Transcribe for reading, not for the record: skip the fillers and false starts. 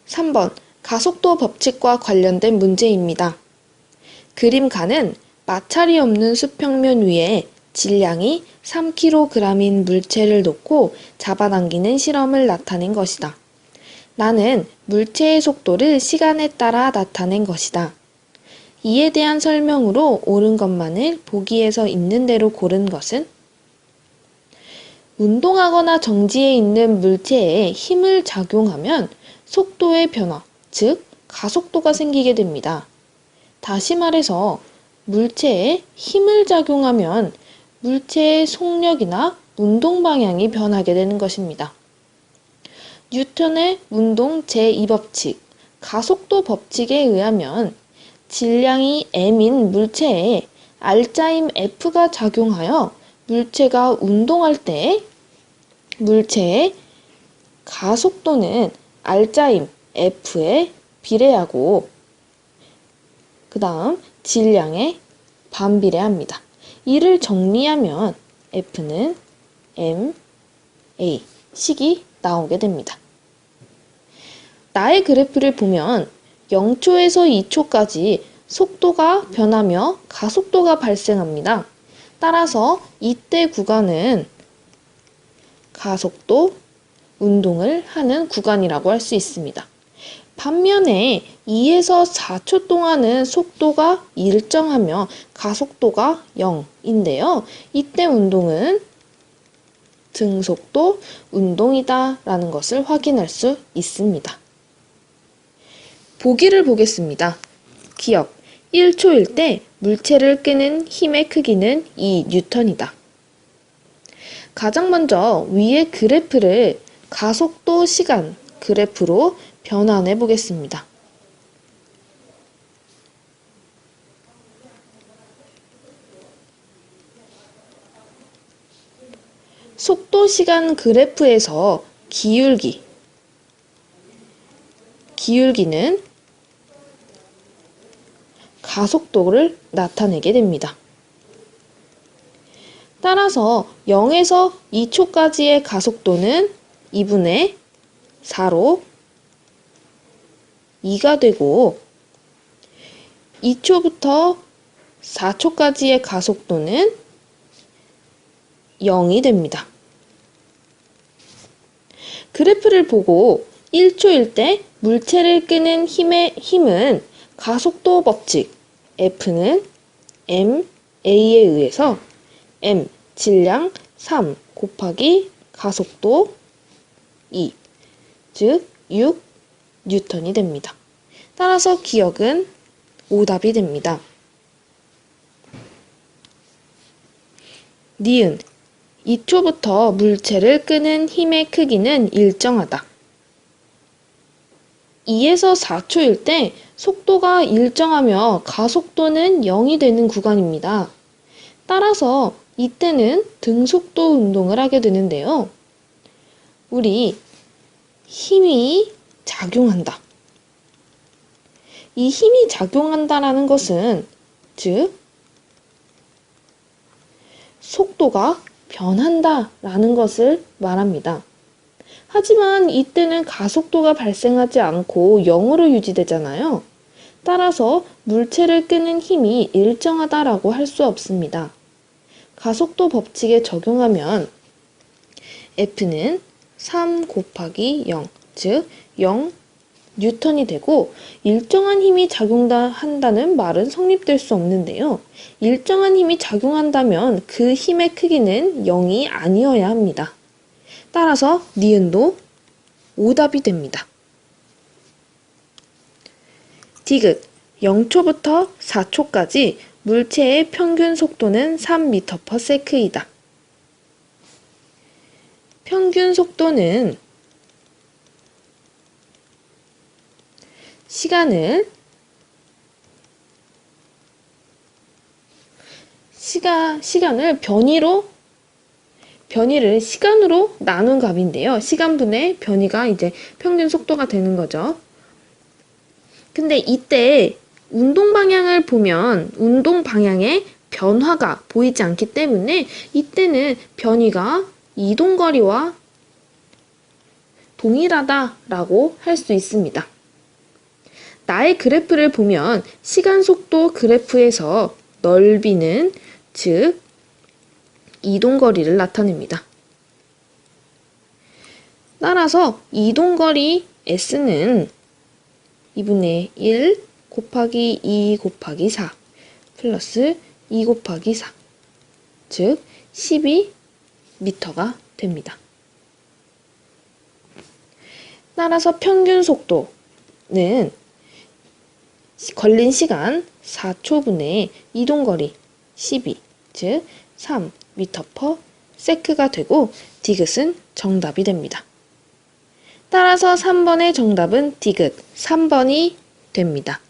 (3번) 가속도 법칙과 관련된 문제입니다. 그림가는 마찰이 없는 수평면 위에 질량이 3kg인 물체를 놓고 잡아당기는 실험을 나타낸 것이다. 나는 물체의 속도를 시간에 따라 나타낸 것이다. 이에 대한 설명으로 옳은 것만을 보기에서 있는 대로 고른 것은? 운동하거나 정지해 있는 물체에 힘을 작용하면 속도의 변화, 즉 가속도가 생기게 됩니다. 다시 말해서 물체에 힘을 작용하면 물체의 속력이나 운동 방향이 변하게 되는 것입니다. 뉴턴의 운동 제2법칙, 가속도 법칙에 의하면 질량이 m인 물체에 R자임 F가 작용하여 물체가 운동할 때 물체의 가속도는 R자임 F에 비례하고 그 다음 질량에 반비례합니다. 이를 정리하면 F는 ma 식이 나오게 됩니다. 나의 그래프를 보면 0초에서 2초까지 속도가 변하며 가속도가 발생합니다. 따라서 이때 구간은 가속도 운동을 하는 구간이라고 할 수 있습니다. 반면에 2에서 4초 동안은 속도가 일정하며 가속도가 0인데요. 이때 운동은 등속도 운동이다 라는 것을 확인할 수 있습니다. 보기를 보겠습니다. 기억, 1초일 때 물체를 끄는 힘의 크기는 2뉴턴이다. 가장 먼저 위의 그래프를 가속도 시간 그래프로 변환해 보겠습니다. 속도 시간 그래프에서 기울기는 가속도를 나타내게 됩니다. 따라서 0에서 2초까지의 가속도는 2분의 4로 2가 되고 2초부터 4초까지의 가속도는 0이 됩니다. 그래프를 보고 1초일 때 물체를 끄는 힘은 가속도 법칙 F는 ma에 의해서 m 질량 3 곱하기 가속도 2, 즉 6뉴턴이 됩니다. 따라서 기억은 오답이 됩니다. 니은 2초부터 물체를 끄는 힘의 크기는 일정하다. 2에서 4초일 때 속도가 일정하며 가속도는 0이 되는 구간입니다. 따라서 이때는 등속도 운동을 하게 되는데요. 우리 힘이 작용한다. 이 힘이 작용한다라는 것은 즉 속도가 변한다라는 것을 말합니다. 하지만 이때는 가속도가 발생하지 않고 0으로 유지되잖아요. 따라서 물체를 끄는 힘이 일정하다라고 할 수 없습니다. 가속도 법칙에 적용하면 F는 3 곱하기 0, 즉 0뉴턴이 되고 일정한 힘이 작용한다는 말은 성립될 수 없는데요. 일정한 힘이 작용한다면 그 힘의 크기는 0이 아니어야 합니다. 따라서 니은도 오답이 됩니다. 디귿 0초부터 4초까지 물체의 평균 속도는 3m/s이다. 평균 속도는 시간을 변이를 시간으로 나눈 값인데요. 시간분의 변이가 이제 평균 속도가 되는 거죠. 근데 이때 운동 방향을 보면 운동 방향의 변화가 보이지 않기 때문에 이때는 변이가 이동거리와 동일하다라고 할 수 있습니다. 나의 그래프를 보면 시간 속도 그래프에서 넓이는 즉 이동거리를 나타냅니다. 따라서 이동거리 S는 2분의 1 곱하기 2 곱하기 4 플러스 2 곱하기 4 즉 12m가 됩니다. 따라서 평균 속도는 걸린 시간 4초분의 이동거리 12, 즉 3m/s가 되고 디귿은 정답이 됩니다. 따라서 3번의 정답은 디귿 3번이 됩니다.